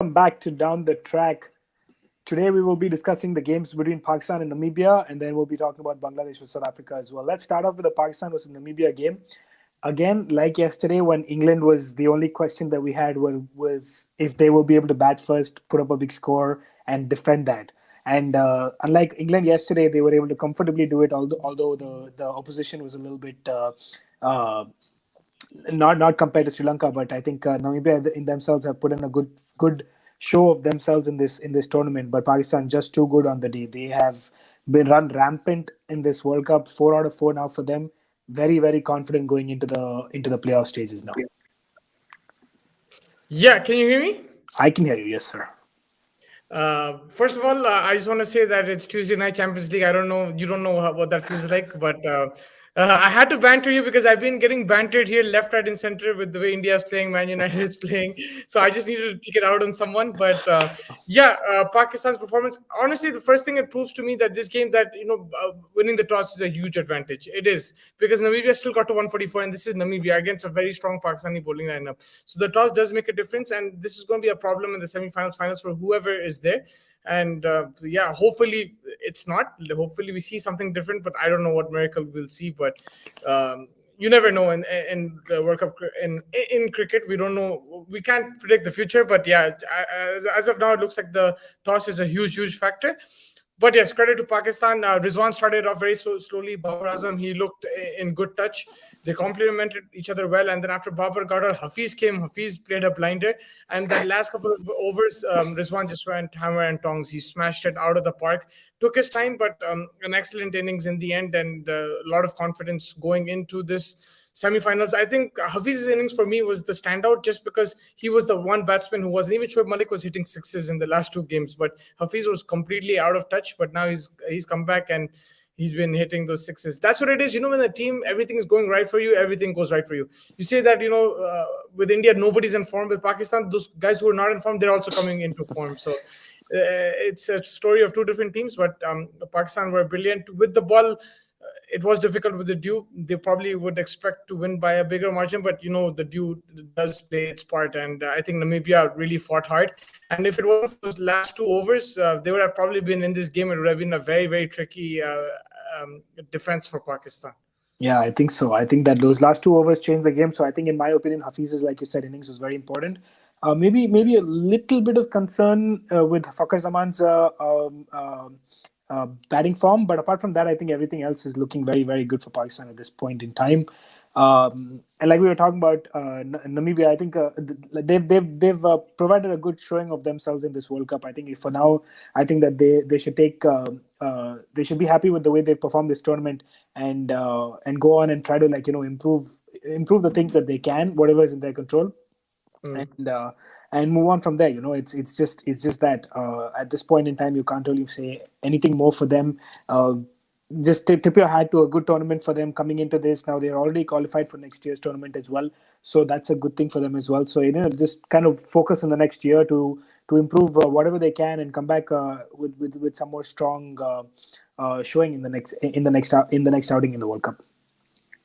welcome back to Down the Track. Today we will be discussing the games between Pakistan and Namibia, and then we'll be talking about Bangladesh versus South Africa as well. Let's start off with the Pakistan versus Namibia game. Again, like yesterday, when England was the only question that we had was if they will be able to bat first, put up a big score, and defend that. And unlike England yesterday, they were able to comfortably do it. Although the opposition was a little bit uh, not compared to Sri Lanka, but I think Namibia in themselves have put in a good show of themselves in this tournament. But Pakistan just too good on the day. They have been run rampant in this World Cup. 4 out of 4 now for them. Very confident going into the playoff stages now. Yeah, can you hear me? I can hear you, yes, sir. First of all, I just want to say that it's Tuesday night Champions League. I don't know, you don't know what that feels like, but I had to banter you because I've been getting bantered here left, right, and center with the way India is playing, Man United is playing. So I just needed to take it out on someone. But Pakistan's performance. Honestly, the first thing it proves to me that this game that winning the toss is a huge advantage. It is because Namibia still got to 144, and this is Namibia against a very strong Pakistani bowling lineup. So the toss does make a difference, and this is going to be a problem in the semi-finals, finals for whoever is there. And hopefully it's not. Hopefully we see something different, but I don't know what miracle we'll see. But you never know in the World Cup in cricket. We don't know. We can't predict the future. But yeah, as of now, it looks like the toss is a huge factor. But yes, credit to Pakistan. Rizwan started off very slowly. Babar Azam, he looked in good touch. They complemented each other well. And then after Babar got out, Hafiz came. Hafiz played a blinder. And that last couple of overs, Rizwan just went hammer and tongs. He smashed it out of the park. Took his time, but an excellent innings in the end and a lot of confidence going into this semi-finals. I think Hafiz's innings for me was the standout just because he was the one batsman who wasn't even. Shoaib Malik was hitting sixes in the last 2 games, but Hafiz was completely out of touch. But now he's come back and he's been hitting those sixes. That's what it is. When the team, everything is going right for you, everything goes right for you. You say that, with India, nobody's in form. With Pakistan, those guys who are not in form, they're also coming into form. So it's a story of two different teams, but Pakistan were brilliant with the ball. It was difficult with the dew. They probably would expect to win by a bigger margin, but the dew does play its part. And I think Namibia really fought hard. And if it wasn't for those last 2 overs, they would have probably been in this game. It would have been a very tricky defense for Pakistan. Yeah, I think so. I think that those last 2 overs changed the game. So I think, in my opinion, Hafiz's, like you said, innings was very important. Maybe a little bit of concern with Fakhar Zaman's batting form, but apart from that, I think everything else is looking very good for Pakistan at this point in time. And like we were talking about Namibia, I think they've provided a good showing of themselves in this World Cup. I think for now, I think that they should take they should be happy with the way they've performed this tournament and go on and try to improve the things that they can, whatever is in their control, and move on from there. It's just that at this point in time, you can't really say anything more for them. Just tip your hat to a good tournament for them coming into this. Now they're already qualified for next year's tournament as well, so that's a good thing for them as well. So just kind of focus on the next year to improve whatever they can and come back with some more strong showing in the next outing in the World Cup.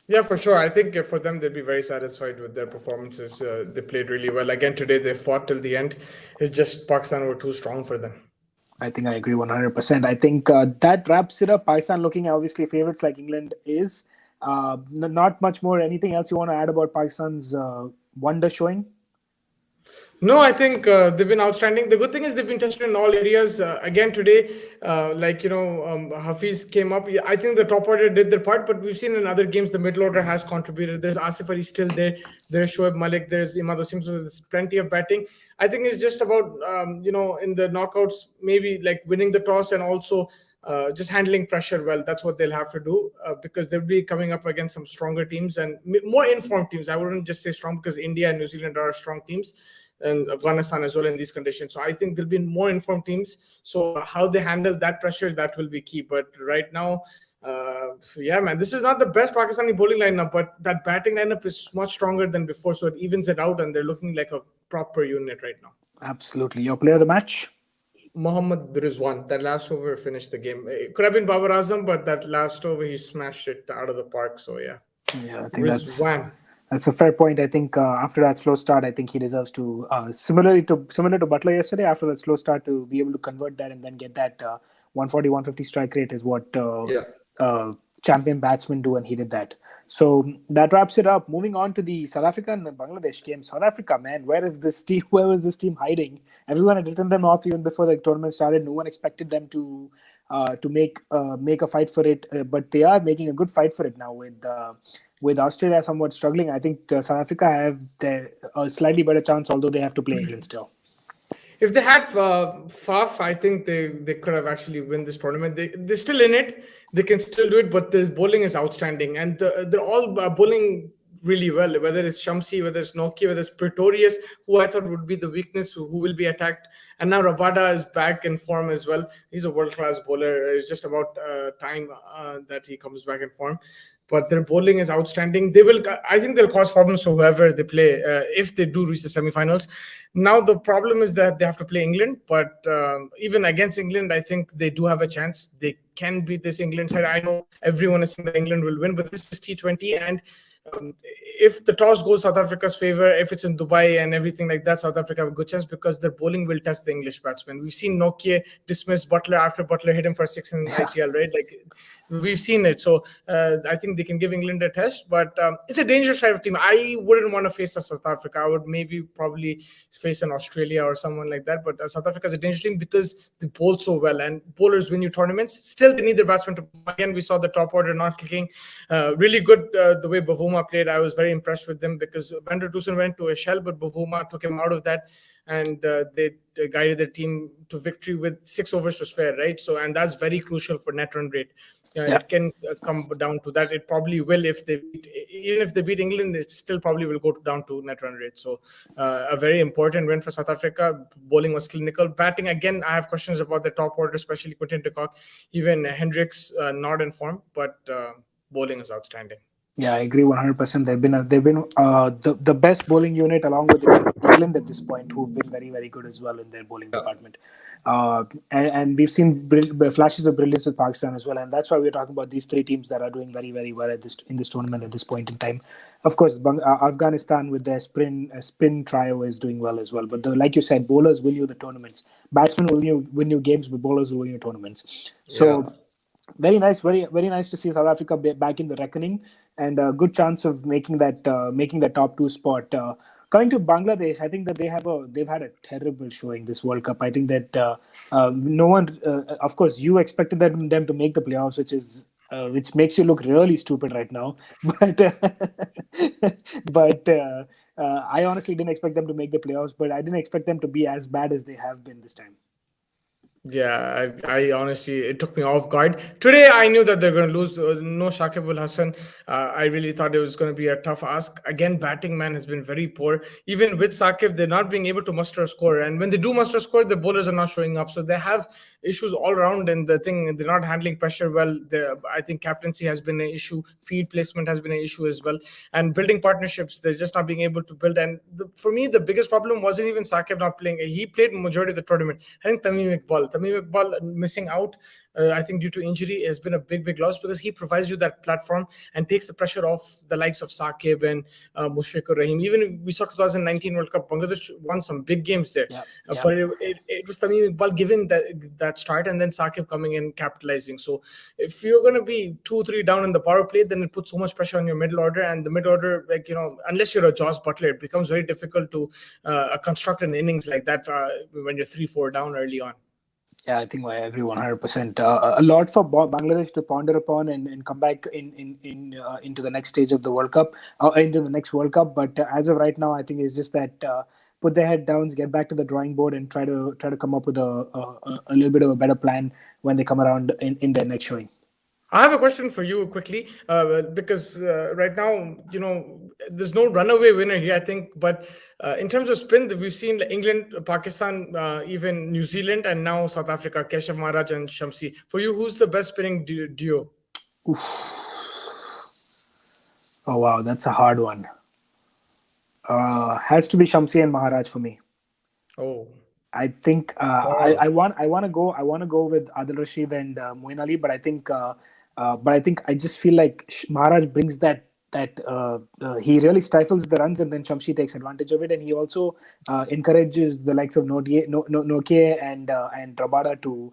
Yeah, for sure. I think for them, they'll be very satisfied with their performances. They played really well. Again, today they fought till the end. It's just Pakistan were too strong for them. I think I agree 100%. I think that wraps it up. Pakistan looking obviously favorites like England is. Not much more. Anything else you want to add about Pakistan's wonder showing? No, I think they've been outstanding. The good thing is they've been tested in all areas. Again today, Hafiz came up. I think the top order did their part, but we've seen in other games the middle order has contributed. There's Asif Ali still there. There's Shoaib Malik. There's Imad Wasim. So there's plenty of batting. I think it's just about in the knockouts, maybe like winning the toss and also just handling pressure well. That's what they'll have to do because they'll be coming up against some stronger teams and more informed teams. I wouldn't just say strong because India and New Zealand are strong teams, and Afghanistan as well in these conditions. So I think there'll be more informed teams. So how they handle that pressure, that will be key. But right now, this is not the best Pakistani bowling lineup, but that batting lineup is much stronger than before. So it evens it out, and they're looking like a proper unit right now. Absolutely. Your player of the match? Mohammad Rizwan. That last over finished the game. It could have been Babar Azam, but that last over, he smashed it out of the park. So yeah. Yeah, I think Rizwan. That's a fair point. I think after that slow start, I think he deserves to similar to Butler yesterday. After that slow start, to be able to convert that and then get that 140, 150 strike rate is what Yeah. champion batsmen do, and he did that. So that wraps it up. Moving on to the South Africa and the Bangladesh game. South Africa, man, where is this team? Where was this team hiding? Everyone had written them off even before the tournament started. No one expected them to make a fight for it, but they are making a good fight for it now with Australia somewhat struggling. I think South Africa have a slightly better chance, although they have to play England still. If they had Faf, I think they could have actually win this tournament. They're still in it. They can still do it, but the bowling is outstanding, and they're all bowling really well. Whether it's Shamsi, whether it's Nokia, whether it's Pretorius, who I thought would be the weakness, who will be attacked, and now Rabada is back in form as well. He's a world-class bowler. It's just about time that he comes back in form. But their bowling is outstanding. I think they'll cause problems to whoever they play if they do reach the semi-finals. Now the problem is that they have to play England, but even against England, I think they do have a chance. They can beat this England side. I know everyone is saying that England will win, but this is T20, and if the toss goes South Africa's favor, if it's in Dubai and everything like that, South Africa have a good chance because their bowling will test the English batsmen. We've seen Nokia dismiss Butler after Butler hit him for 6 in IPL, right? Like we've seen it. So I think they can give England a test, but it's a dangerous type of team. I wouldn't want to face a South Africa. I would probably face an Australia or someone like that. But South Africa is a dangerous team because they bowl so well, and bowlers win you tournaments. Still, they need their batsmen to. Again, we saw the top order not clicking. Really good the way Bavuma played. I was very impressed with them because Van der Dusen went to a shell, but Bavuma took him out of that, and they guided their team to victory with 6 overs to spare, right? So, and that's very crucial for net run rate. It can come down to that. It probably will even if they beat England, it still probably will go down to net run rate. So a very important win for South Africa. Bowling was clinical. Batting, again, I have questions about the top order, especially Quinton de Kock. Even Hendricks not in form, but bowling is outstanding. Yeah, I agree 100%. They've been the best bowling unit along with England at this point, who've been very, very good as well in their bowling department. And we've seen flashes of brilliance with Pakistan as well, and that's why we're talking about these 3 teams that are doing very, very well in this tournament at this point in time. Of course, Afghanistan with their spin trio is doing well as well. But like you said, bowlers win you the tournaments. Batsmen will win you games, but bowlers will win you tournaments. So. Very nice, very very nice to see South Africa back in the reckoning, and a good chance of making that top 2 spot. Coming to Bangladesh, I think that they've had a terrible showing this World Cup. I think that no one, of course, you expected them to make the playoffs, which makes you look really stupid right now. But I honestly didn't expect them to make the playoffs, but I didn't expect them to be as bad as they have been this time. Yeah, I honestly, it took me off guard. Today, I knew that they're going to lose. No Shakib Al Hasan. I really thought it was going to be a tough ask. Again, batting man has been very poor. Even with Shakib, they're not being able to muster a score. And when they do muster a score, the bowlers are not showing up. So they have issues all around. And they're not handling pressure well. I think captaincy has been an issue. Field placement has been an issue as well. And building partnerships, they're just not being able to build. And for me, the biggest problem wasn't even Shakib not playing. He played majority of the tournament. I think Tamim Iqbal missing out, I think due to injury, has been a big loss because he provides you that platform and takes the pressure off the likes of Shakib and Mushfiqur Rahim. Even we saw 2019 World Cup, Bangladesh won some big games there. But it was Tamim Iqbal giving that start and then Shakib coming in capitalizing. So if you're going to be 2-3 down in the power play, then it puts so much pressure on your middle order, and the middle order, unless you're a Josh Butler, it becomes very difficult to construct an innings like that when you're 3-4 down early on. Yeah, I think I agree 100%. A lot for Bangladesh to ponder upon and come back into the next stage of the World Cup, into the next World Cup. But as of right now, I think it's just that put their head down, get back to the drawing board, and try to come up with a little bit of a better plan when they come around in their next showing. I have a question for you quickly, because right now, there's no runaway winner here, I think. But in terms of spin, we've seen England, Pakistan, even New Zealand, and now South Africa, Keshav Maharaj and Shamsi. For you, who's the best spinning duo? Oof. Oh, wow, that's a hard one. Has to be Shamsi and Maharaj for me. Oh. I think I want to go with Adil Rashid and Moeen Ali, but I think I just feel like Maharaj brings that he really stifles the runs, and then Shamshi takes advantage of it, and he also encourages the likes of Nokia and Rabada to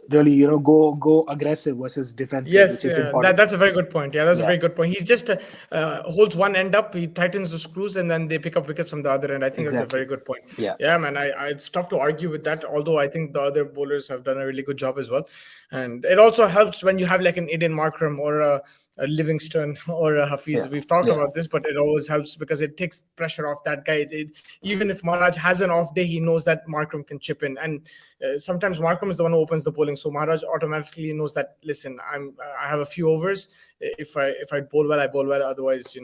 really go aggressive versus defensive, which Yes, is important. that's a very good point. Yeah, that's a Yeah, very good point. He just holds one end up, he tightens the screws, and then they pick up wickets from the other end. I think that's a exactly. very good point. Yeah, Yeah, man, it's tough to argue with that. Although I think the other bowlers have done a really good job as well, and it also helps when you have like an Indian Markram or a Livingston or a yeah, Hafiz. We've talked yeah. about this, but it always helps because it takes pressure off that guy. Even if Maharaj has an off day, he knows that Markram can chip in, and sometimes Markram is the one who opens the bowling, so Maharaj automatically knows that. Listen, I have a few overs. If I bowl well, I bowl well. Otherwise,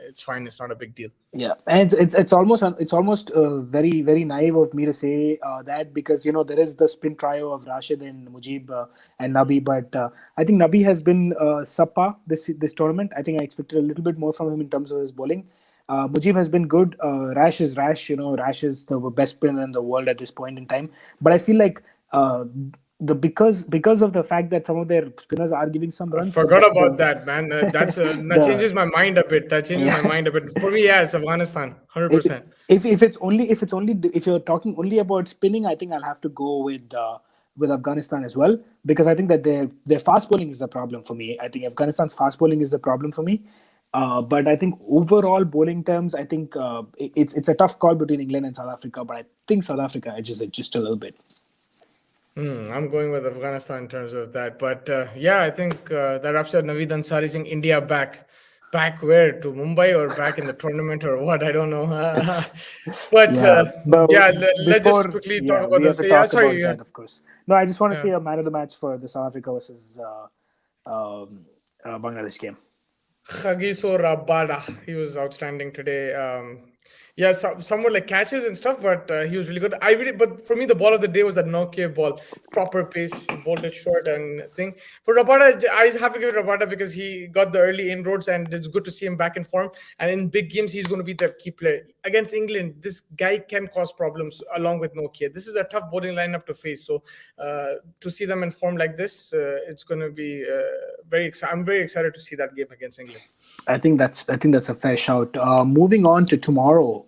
it's fine. It's not a big deal. Yeah, and it's almost very very naive of me to say that, because there is the spin trio of Rashid and Mujib and Nabi, but I think Nabi has been subpar this tournament. I think I expected a little bit more from him in terms of his bowling. Mujib has been good. Rash is Rash. Rash is the best spinner in the world at this point in time. But I feel like because of the fact that some of their spinners are giving some I runs, forgot about that, man. That the changes my mind a bit. That changes my yeah. mind a bit. For me, yeah, it's Afghanistan, 100%. If you're talking only about spinning, I think I'll have to go with Afghanistan as well, because I think that their fast bowling is the problem for me. I think Afghanistan's fast bowling is the problem for me. But I think overall bowling terms, I think it's a tough call between England and South Africa. But I think South Africa edges it just a little bit. I'm going with Afghanistan in terms of that. But yeah, I think that wraps up Naveed Ansari saying India back. Back where? To Mumbai or back in the tournament or what? I don't know. But Yeah, but yeah, let's just before, quickly talk yeah, about we have this. to Yeah, talk sorry. about that, of course. No, I just want to Yeah. see a man of the match for the South Africa versus Bangladesh game. Khagiso Rabada, he was outstanding today. Yeah, somewhat like catches and stuff, but he was really good. But for me, the ball of the day was that Nokia ball, proper pace. He bowled it short and thing. For Rabada, I just have to give it Rabada because he got the early inroads, and it's good to see him back in form. And in big games, he's going to be the key player against England. This guy can cause problems along with Nokia. This is a tough bowling lineup to face. So to see them in form like this, it's going to be I'm very excited to see that game against England. I think that's a fair shout. Moving on to tomorrow.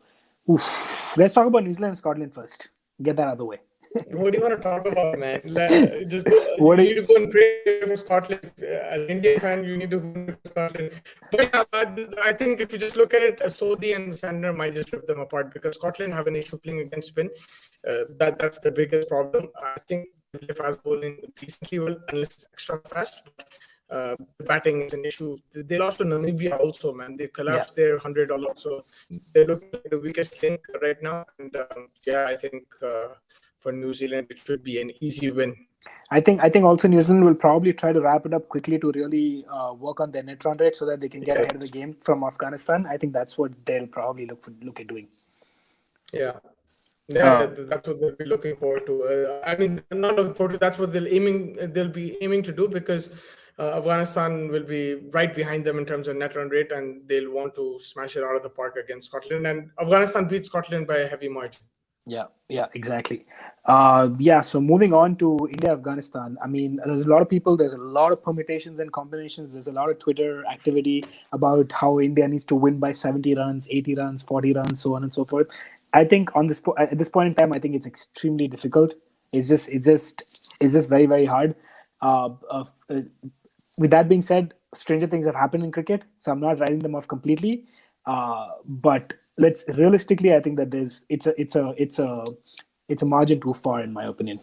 Oof. Let's talk about New Zealand and Scotland first. Get that out of the way. What do you want to talk about, man? Just What you do need to go and pray for Scotland. As an Indian fan, you need to go and pray for Scotland. But yeah, I think if you just look at it, Sodhi and Sandner might just rip them apart because Scotland have an issue playing against spin. That's the biggest problem. I think they fast bowling decently well, unless it's extra fast. The batting is an issue. They lost to Namibia also, man. They collapsed their 100 all out. So they're looking like the weakest link right now. And yeah, I think for New Zealand, it should be an easy win. I think also New Zealand will probably try to wrap it up quickly to really work on their net run rate so that they can get ahead of the game from Afghanistan. I think that's what they'll probably look at doing. Yeah. Yeah, that's what they'll be looking forward to. I mean, not looking forward to. That's what they'll be aiming to do because Afghanistan will be right behind them in terms of net run rate, and they'll want to smash it out of the park against Scotland. And Afghanistan beat Scotland by a heavy margin. Yeah, exactly. So moving on to India, Afghanistan. I mean, there's a lot of permutations and combinations. There's a lot of Twitter activity about how India needs to win by 70 runs, 80 runs, 40 runs, so on and so forth. I think at this point in time, I think it's extremely difficult. It's just very, very hard. With that being said, stranger things have happened in cricket, so I'm not writing them off completely. But let's realistically, I think that it's a margin too far, in my opinion.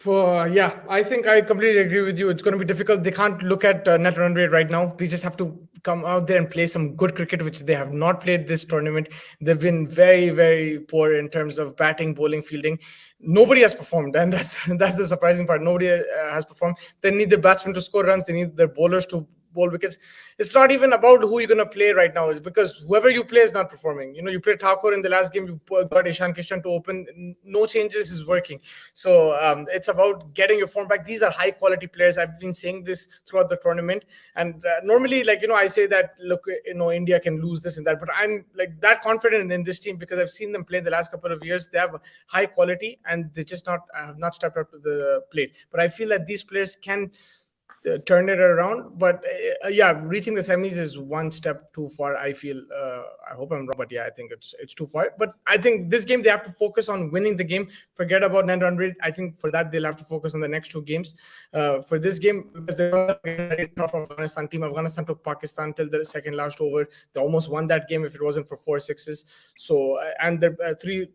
Yeah, I think I completely agree with you. It's going to be difficult. They can't look at net run rate right now. They just have to come out there and play some good cricket, which they have not played this tournament. They've been very, very poor in terms of batting, bowling, fielding. Nobody has performed, and that's the surprising part. Nobody has performed. They need the batsmen to score runs. They need their bowlers to bowl wickets. It's not even about who you're going to play right now. It's because whoever you play is not performing. You play Thakur in the last game, you got Ishan Kishan to open. No changes is working. So it's about getting your form back. These are high quality players. I've been saying this throughout the tournament. And normally, I say that, look, India can lose this and that. But I'm that confident in this team because I've seen them play the last couple of years. They have high quality and they just have not stepped up to the plate. But I feel that these players can turn it around. But yeah, reaching the semis is one step too far, I feel. I hope I'm wrong, but yeah, I think it's too far. But I think this game they have to focus on winning the game. Forget about net run rate. I think for that they'll have to focus on the next two games. For this game, because they're going against a very tough Afghanistan team. Afghanistan took Pakistan till the second last over. They almost won that game if it wasn't for 4-6s. So and they're three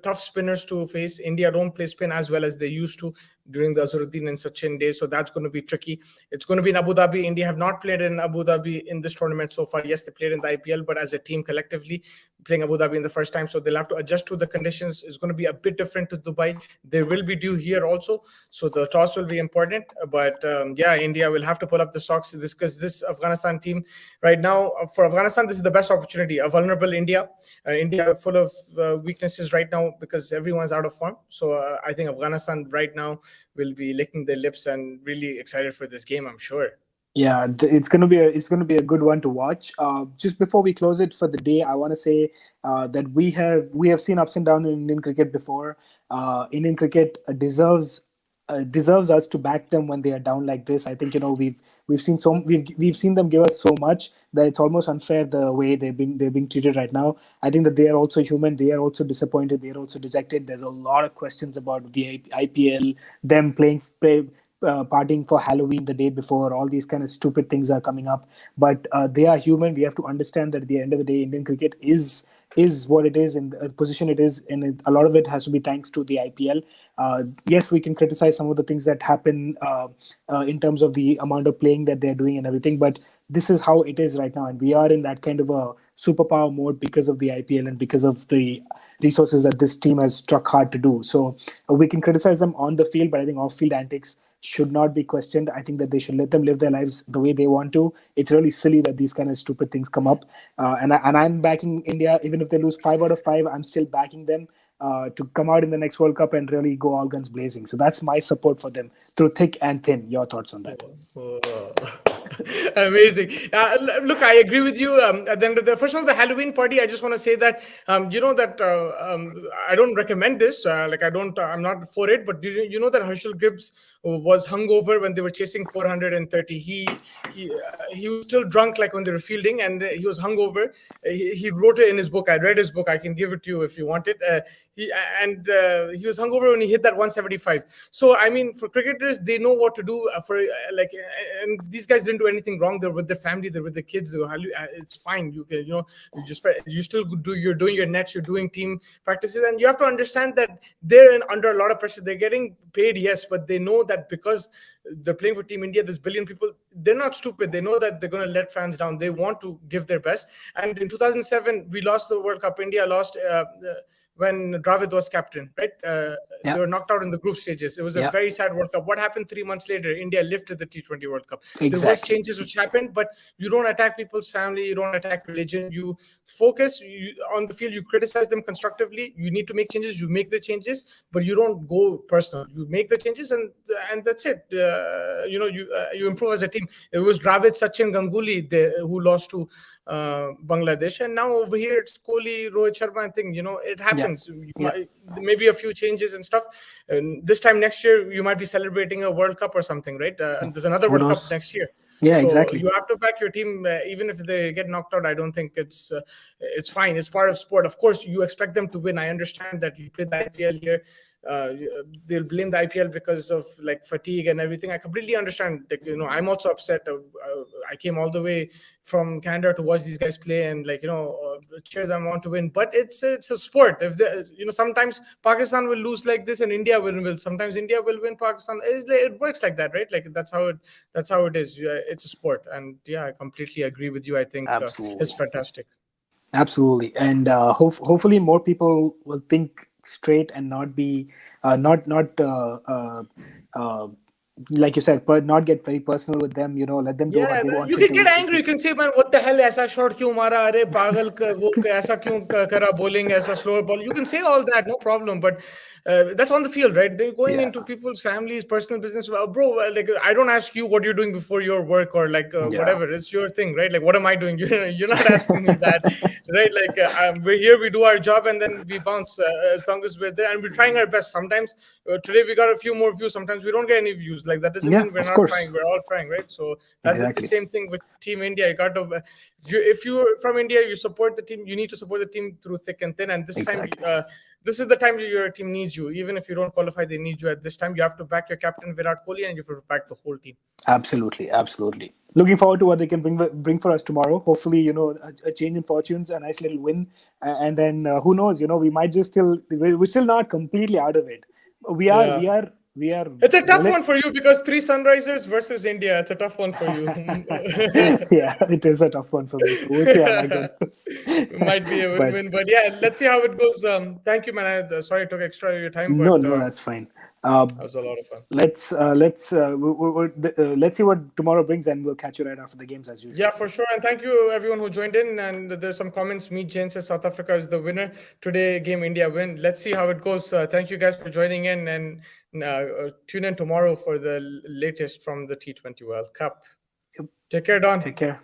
tough spinners to face. India don't play spin as well as they used to during the Azharuddin and Sachin days. So that's going to be tricky. It's going to be in Abu Dhabi. India have not played in Abu Dhabi in this tournament so far. Yes, they played in the IPL, but as a team collectively playing Abu Dhabi in the first time. So they'll have to adjust to the conditions. It's going to be a bit different to Dubai. They will be due here also. So the toss will be important. But yeah, India will have to pull up the socks because this Afghanistan team right now, for Afghanistan, this is the best opportunity. A vulnerable India. India full of weaknesses right now because everyone's out of form. So I think Afghanistan right now will be licking their lips and really excited for this game, I'm sure. Yeah, it's gonna be a good one to watch. Just before we close it for the day, I want to say that we have seen ups and downs in Indian cricket before. Indian cricket deserves us to back them when they are down like this. I think we've seen them give us so much that it's almost unfair the way they're being treated right now. I think that they are also human. They are also disappointed. They are also dejected. There's a lot of questions about the IPL, them partying for Halloween the day before. All these kind of stupid things are coming up, but they are human. We have to understand that at the end of the day, Indian cricket is what it is in the position it is, and a lot of it has to be thanks to the IPL. Yes, we can criticize some of the things that happen in terms of the amount of playing that they're doing and everything, but this is how it is right now, and we are in that kind of a superpower mode because of the IPL and because of the resources that this team has struck hard to do. So we can criticize them on the field, but I think off-field antics should not be questioned. I think that they should let them live their lives the way they want to. It's really silly that these kind of stupid things come up. And I'm backing India. Even if they lose 5 out of 5, I'm still backing them to come out in the next World Cup and really go all guns blazing. So that's my support for them through thick and thin. Your thoughts on that? Amazing. Look, I agree with you. At the end of first of all, the Halloween party, I just want to say that I don't recommend this. I'm not for it. But you know that Herschel Gibbs was hungover when they were chasing 430. He was still drunk like when they were fielding, and he was hungover. He wrote it in his book. I read his book. I can give it to you if you want it. He was hungover when he hit that 175. So I mean, for cricketers, they know what to do. And these guys didn't do anything wrong. They're with their family. They're with the kids. It's fine. You can, you still you're doing your nets. You're doing team practices, and you have to understand that they're under a lot of pressure. They're getting paid, yes, but they know that because they're playing for Team India, there's billion people. They're not stupid. They know that they're going to let fans down. They want to give their best. And in 2007, we lost the World Cup. India lost when Dravid was captain, right? They were knocked out in the group stages. It was a very sad World Cup. What happened 3 months later? India lifted the T20 World Cup. Exactly. There was changes which happened, but you don't attack people's family. You don't attack religion. You focus on the field. You criticize them constructively. You need to make changes. You make the changes, but you don't go personal. You make the changes, and that's it. You improve as a team. It was Dravid, Sachin, Ganguly who lost to Bangladesh, and now over here it's Kohli, Rohit Sharma. I think it happens. Maybe a few changes and stuff. And this time next year you might be celebrating a World Cup or something, right? And there's another World Cup next year. Yeah, so exactly. You have to back your team, even if they get knocked out. I don't think it's fine. It's part of sport. Of course, you expect them to win. I understand that you play the IPL here. They'll blame the IPL because of fatigue and everything. I completely understand. I'm also upset. I came all the way from Canada to watch these guys play and cheer them on to win. But it's a sport. If sometimes Pakistan will lose like this and India will win. Sometimes India will win Pakistan. It works like that, right? That's how it is. It's a sport, and I completely agree with you. I think it's fantastic. Absolutely, and hopefully more people will think straight and not be like you said, but not get very personal with them. Let them do what they want. You can get angry. You can say, "Man, what the hell? Aisa shot kyun mara? Arey pagal wo aisa kyun kara bowling? Aisa slower ball." You can say all that, no problem. But that's on the field, right? They're going into people's families, personal business. Bro, I don't ask you what you're doing before your work or whatever. It's your thing, right? What am I doing? You're not asking me that, right? We're here, we do our job, and then we bounce as long as we're there, and we're trying our best. Sometimes today we got a few more views. Sometimes we don't get any views. lose. Like that doesn't Yeah, mean we're of not course. trying. We're all trying, right? So that's the Exactly. same thing with Team India. You got to, if you're from India, you support the team. You need to support the team through thick and thin. And this time, Exactly. this is the time your team needs you. Even if you don't qualify, they need you at this time. You have to back your captain Virat Kohli, and you have to back the whole team. Absolutely, absolutely. Looking forward to what they can bring for us tomorrow. Hopefully, a change in fortunes, a nice little win, and then who knows? We might just we're still not completely out of it. We are. Yeah. We are. It's a tough one for you because 3 Sunrisers versus India. It's a tough one for you. Yeah, it is a tough one for me. So we'll see how that goes. Might be a But win-win, but yeah, let's see how it goes. Thank you, man. Sorry I took extra of your time, no, but no, that's fine. that was a lot of fun. Let's see what tomorrow brings, and we'll catch you right after the games as usual. Yeah, for sure. And thank you everyone who joined in. And there's some comments. Meet Jane says South Africa is the winner. Today game India win. Let's see how it goes. Thank you guys for joining in, and tune in tomorrow for the latest from the T20 World Cup. Take care, Don. Take care.